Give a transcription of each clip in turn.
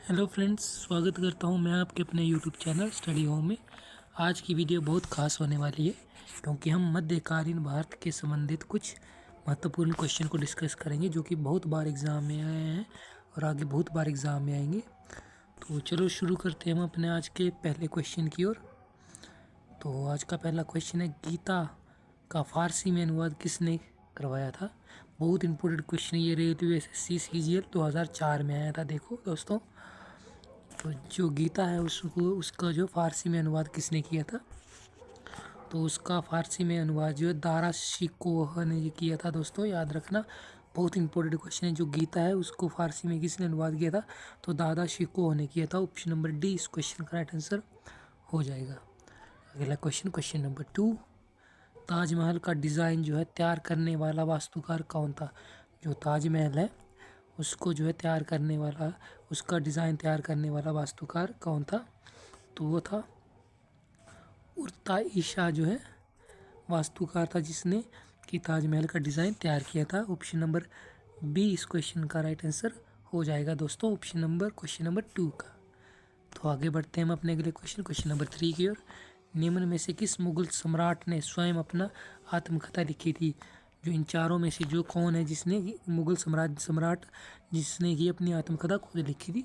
Hello friends, स्वागत करता हूं मैं आपके अपने यूट्यूब चैनल स्टडी होम में। आज की वीडियो बहुत खास होने वाली है क्योंकि हम मध्यकालीन भारत के संबंधित कुछ महत्वपूर्ण क्वेश्चन को डिस्कस करेंगे जो कि बहुत बार एग्ज़ाम में आए हैं और आगे बहुत बार एग्ज़ाम में आएंगे। तो चलो शुरू करते हैं हम अपने आज के पहले क्वेश्चन की ओर। तो आज का पहला क्वेश्चन है, गीता का फारसी में अनुवाद किसने करवाया था? बहुत इंपॉर्टेंट क्वेश्चन ये रेलवे एसएससी सीजीएल 2004 में आया था। देखो दोस्तों, तो जो गीता है उसका जो फारसी में अनुवाद किसने किया था? तो उसका फारसी में अनुवाद जो है दारा शिकोह ने किया था। दोस्तों याद रखना, बहुत इंपॉर्टेंट क्वेश्चन है। जो गीता है उसको फारसी में किसने अनुवाद किया था? तो दादा शिकोह ने किया था। ऑप्शन नंबर डी इस क्वेश्चन का राइट आंसर हो जाएगा। अगला क्वेश्चन नंबर 2, ताजमहल का डिज़ाइन जो है तैयार करने वाला वास्तुकार कौन था? जो ताजमहल है उसको जो है तैयार करने वाला, उसका डिज़ाइन तैयार करने वाला वास्तुकार कौन था? तो वो था उर्ता-ईशा जो है वास्तुकार था जिसने कि ताजमहल का डिज़ाइन तैयार किया था। ऑप्शन नंबर बी इस क्वेश्चन का राइट आंसर हो जाएगा दोस्तों, क्वेश्चन नंबर 2 का। तो आगे बढ़ते हैं हम अपने अगले क्वेश्चन नंबर 3 की ओर। निम्न में से किस मुगल सम्राट ने स्वयं अपना आत्मकथा लिखी थी? जो इन चारों में से जो कौन है जिसने मुगल सम्राट जिसने की अपनी आत्मकथा खुद लिखी थी?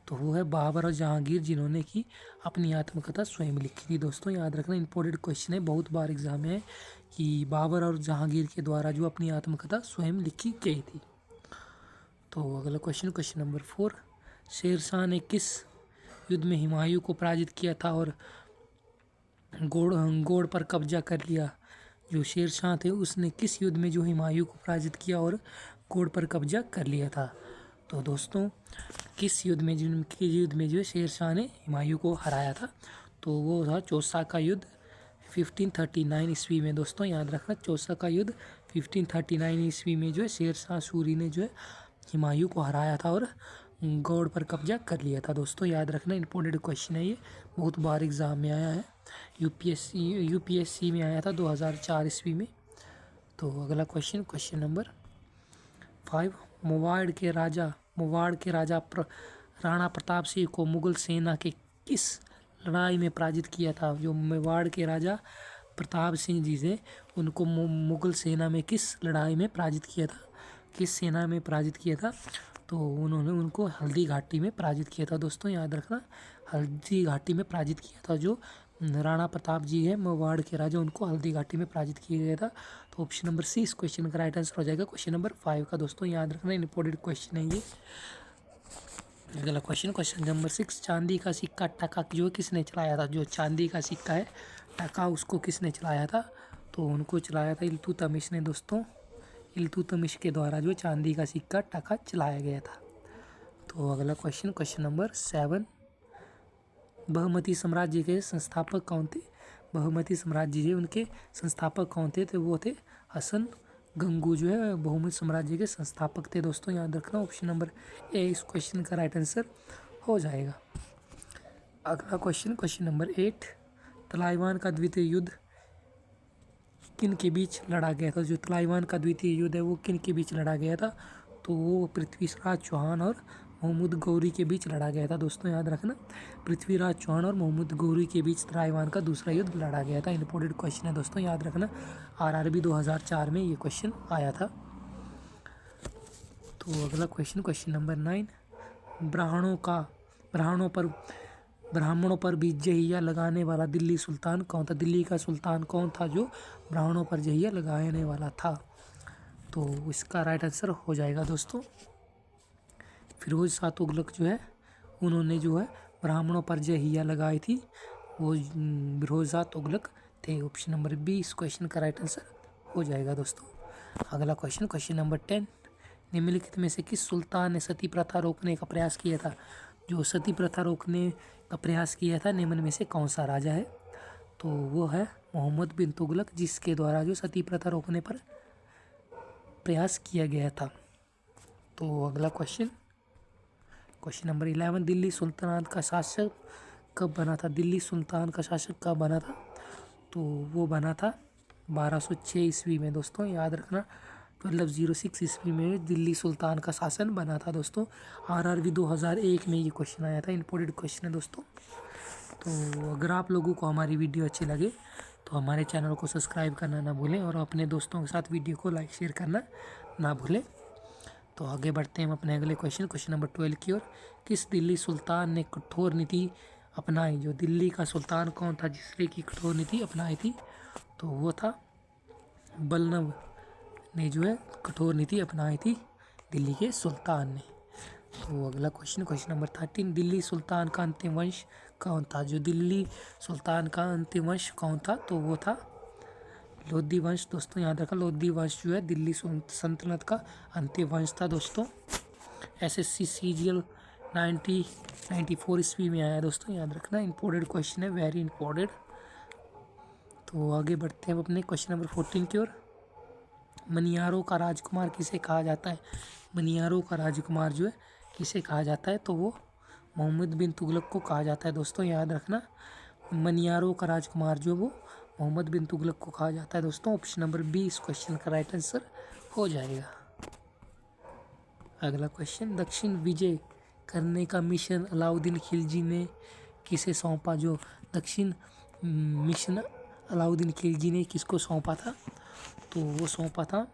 तो वो है बाबर और जहांगीर, जिन्होंने की अपनी आत्मकथा स्वयं लिखी थी। दोस्तों याद रखना, इंपॉर्टेंट क्वेश्चन है, बहुत बार एग्जाम में है कि बाबर और जहांगीर के द्वारा जो अपनी आत्मकथा स्वयं लिखी गई थी। तो अगला क्वेश्चन नंबर 4, शेरशाह ने किस युद्ध में हुमायूं को पराजित किया था और गौड़ पर कब्जा कर लिया? जो शेरशाह थे उसने किस युद्ध में जो हुमायूं को पराजित किया और गौड़ पर कब्जा कर लिया था? तो दोस्तों किस युद्ध में जो शेरशाह ने हुमायूं को हराया था? तो वो था चौसा का युद्ध 1539 ईस्वी में। दोस्तों याद रखना, चौसा का युद्ध 1539 ईस्वी में जो है शेरशाह सूरी ने जो है हुमायूं को हराया था और गौड़ पर कब्जा कर लिया था। दोस्तों याद रखना, इंपॉर्टेंट क्वेश्चन है ये, बहुत बार एग्जाम में आया है। यूपीएससी में आया था 2004 ईस्वी में। तो अगला क्वेश्चन नंबर 5, मेवाड़ के राजा राणा प्रताप सिंह को मुगल सेना के किस लड़ाई में पराजित किया था? जो मेवाड़ के राजा प्रताप सिंह जी थे उनको मुगल सेना में किस लड़ाई में पराजित किया था? किस सेना में पराजित किया था? तो उन्होंने उनको हल्दी घाटी में पराजित किया था। दोस्तों याद रखना, हल्दी घाटी में पराजित किया था। जो राणा प्रताप जी है मेवाड़ के राजा, उनको हल्दी घाटी में पराजित किया गया था। तो ऑप्शन नंबर सी इस क्वेश्चन का राइट आंसर हो जाएगा, क्वेश्चन नंबर 5 का। दोस्तों याद रखना, इंपॉर्टेंट क्वेश्चन है ये। अगला क्वेश्चन नंबर 6, चांदी का सिक्का टका जो किसने चलाया था? जो चांदी का सिक्का है टका, उसको किसने चलाया था? तो उनको चलाया था इल्तुतमिश ने। दोस्तों इल्तुतमिश के द्वारा जो चांदी का सिक्का टका चलाया गया था। तो अगला क्वेश्चन नंबर 7, बहुमती साम्राज्य के संस्थापक कौन थे? बहुमती साम्राज्य जो उनके संस्थापक कौन थे? तो वो थे हसन गंगू, जो है बहुमती साम्राज्य के संस्थापक थे। दोस्तों याद रखना, ऑप्शन नंबर ए इस क्वेश्चन का राइट आंसर हो जाएगा। अगला क्वेश्चन नंबर 8, तलाइवान का द्वितीय युद्ध किन के बीच लड़ा गया था? जो तलाइवान का द्वितीय युद्ध है वो किन के बीच लड़ा गया था? तो वो पृथ्वीराज चौहान और महमूद गौरी के बीच लड़ा गया था। दोस्तों याद रखना, पृथ्वीराज चौहान और महमूद गौरी के बीच तलाइवान का दूसरा युद्ध लड़ा गया था। इंपॉर्टेंट क्वेश्चन है दोस्तों, याद रखना, आरआरबी 2004 में ये क्वेश्चन आया था। तो अगला क्वेश्चन नंबर 9, ब्राह्मणों पर भी जहिया लगाने वाला दिल्ली सुल्तान कौन था? दिल्ली का सुल्तान कौन था जो ब्राह्मणों पर जहिया लगाने वाला था? तो इसका राइट आंसर हो जाएगा दोस्तों फिरोज शाह तुगलक, जो है उन्होंने जो है ब्राह्मणों पर जहिया लगाई थी, वो फिरोज शाह तुगलक थे। ऑप्शन नंबर बी इस क्वेश्चन का राइट आंसर हो जाएगा दोस्तों। अगला क्वेश्चन नंबर 10, निम्नलिखित में से किस सुल्तान ने सती प्रथा रोकने का प्रयास किया था? जो सती प्रथा रोकने का प्रयास किया था निम्न में से कौन सा राजा है? तो वो है मोहम्मद बिन तुगलक, जिसके द्वारा जो सती प्रथा रोकने पर प्रयास किया गया था। तो अगला क्वेश्चन नंबर 11, दिल्ली सुल्तानात का शासक कब बना था? दिल्ली सुल्तान का शासक कब बना था? तो वो बना था 1206 ईस्वी में। दोस्तों याद रखना, 1206 ईस्वी में दिल्ली सुल्तान का शासन बना था दोस्तों। आरआरबी 2001 में ये क्वेश्चन आया था, इंपॉर्टेंट क्वेश्चन है दोस्तों। तो अगर आप लोगों को हमारी वीडियो अच्छी लगे तो हमारे चैनल को सब्सक्राइब करना ना भूलें और अपने दोस्तों के साथ वीडियो को लाइक शेयर करना ना भूलें। तो आगे बढ़ते हैं हम अपने अगले क्वेश्चन नंबर 12 की ओर। किस दिल्ली सुल्तान ने कठोर नीति अपनाई? जो दिल्ली का सुल्तान कौन था जिसने की कठोर नीति अपनाई थी? तो वो था बल्लभ ने जो है कठोर नीति अपनाई थी दिल्ली के सुल्तान ने। तो अगला क्वेश्चन नंबर 13, दिल्ली सुल्तान का अंतिम वंश कौन था? जो दिल्ली सुल्तान का अंतिम वंश कौन था? तो वो था लोधी वंश। दोस्तों याद रखना, लोधी वंश जो है दिल्ली सल्तनत का अंतिम वंश था दोस्तों। SSC CGL 1994 ईस्वी में आया दोस्तों, याद रखना, इंपॉर्टेंट क्वेश्चन है, वेरी इंपॉर्टेंट। तो आगे बढ़ते हैं अपने क्वेश्चन नंबर 14 की ओर। मनियारों का राजकुमार किसे कहा जाता है? मनियारों का राजकुमार जो है किसे कहा जाता है? तो वो मोहम्मद बिन तुगलक को कहा जाता है दोस्तों, याद रखना। मनियारों का राजकुमार जो वो मोहम्मद बिन तुगलक को कहा जाता है दोस्तों। ऑप्शन नंबर बी इस क्वेश्चन का राइट आंसर हो जाएगा। अगला क्वेश्चन, दक्षिण विजय करने का मिशन अलाउद्दीन खिलजी ने किसे सौंपा? जो दक्षिण मिशन अलाउद्दीन खिलजी ने किसको सौंपा था? तो वो सौंपा था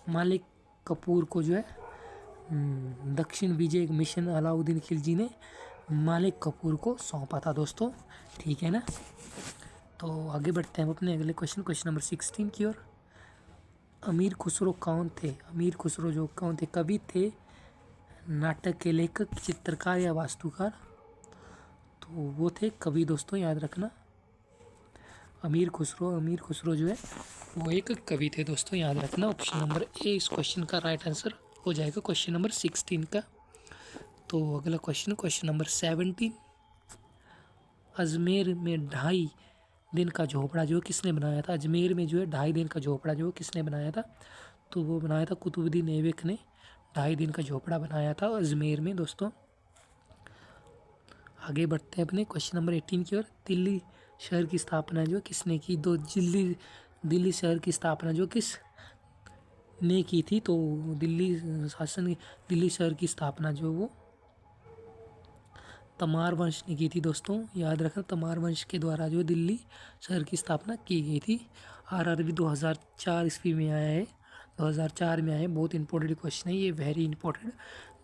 मालिक कपूर को जो है। दक्षिण विजय मिशन अलाउद्दीन खिलजी ने मालिक कपूर को सौंपा था दोस्तों, ठीक है ना। तो आगे बढ़ते हैं हम अपने अगले क्वेश्चन नंबर 16 की ओर। अमीर खुसरो कौन थे? अमीर खुसरो जो कौन थे? कवि थे, नाटक के लेखक, चित्रकार या वास्तुकार? तो वो थे कवि दोस्तों, याद रखना। अमीर खुसरो जो है वो एक कवि थे दोस्तों, याद रखना। ऑप्शन नंबर ए इस क्वेश्चन का राइट आंसर हो जाएगा क्वेश्चन नंबर 16 का। तो अगला क्वेश्चन नंबर 17, अजमेर में 2.5 दिन का झोपड़ा जो किसने बनाया था? अजमेर में जो है 2.5 दिन का झोपड़ा जो किसने बनाया था? तो वो बनाया था कुतुबुद्दीन ऐबक ने 2.5 दिन का झोपड़ा बनाया था अजमेर में दोस्तों। आगे बढ़ते हैं अपने क्वेश्चन नंबर 18 की ओर। दिल्ली शहर की स्थापना जो किसने की? दिल्ली शहर की स्थापना जो किस ने की थी? तो दिल्ली शहर की स्थापना जो वो तमार वंश ने की थी दोस्तों, याद रखना। तमार वंश के द्वारा जो दिल्ली शहर की स्थापना की गई थी। आरआरबी 2004 ईस्वी में आया है, 2004 में आया है। बहुत इंपॉर्टेंट क्वेश्चन है ये, वेरी इंपॉर्टेंट,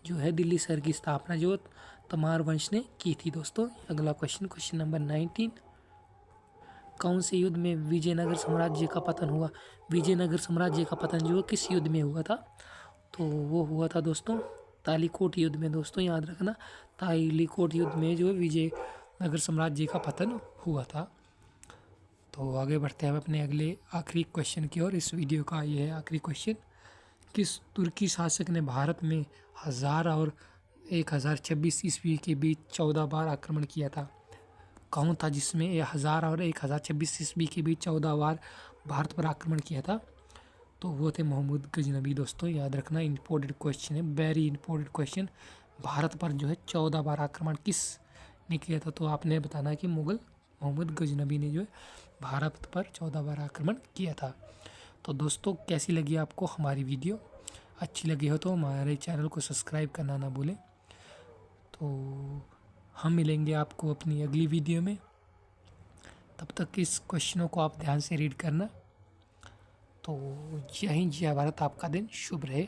जो है दिल्ली शहर की स्थापना जो तमार वंश ने की थी दोस्तों। अगला क्वेश्चन नंबर 19, कौन से युद्ध में विजयनगर साम्राज्य का पतन हुआ? विजयनगर साम्राज्य का पतन जो किस युद्ध में हुआ था? तो वो हुआ था दोस्तों तालीकोट युद्ध में दोस्तों, याद रखना। तालीकोट युद्ध में जो विजयनगर साम्राज्य का पतन हुआ था। तो आगे बढ़ते हैं हम अपने अगले आखिरी क्वेश्चन की ओर। इस वीडियो का ये है आखिरी क्वेश्चन। किस तुर्की शासक ने भारत में 1000 और 1026 ईस्वी के बीच 14 बार आक्रमण किया था? कौन था जिसमें 1000 और 1026 ईस्वी के बीच 14 बार भारत पर आक्रमण किया था? तो वो थे मोहम्मद गजनबी दोस्तों, याद रखना। इंपॉर्टेंट क्वेश्चन है, वेरी इंपॉर्टेंट क्वेश्चन। भारत पर जो है 14 बार आक्रमण किस ने किया था? तो आपने बताना कि मोहम्मद गजनबी ने जो है भारत पर 14 बार आक्रमण किया था। तो दोस्तों कैसी लगी आपको हमारी वीडियो? अच्छी लगी हो तो हमारे चैनल को सब्सक्राइब करना ना भूलें। तो हम मिलेंगे आपको अपनी अगली वीडियो में, तब तक इस क्वेश्चनों को आप ध्यान से रीड करना। तो जय हिंद, जय भारत, आपका दिन शुभ रहे।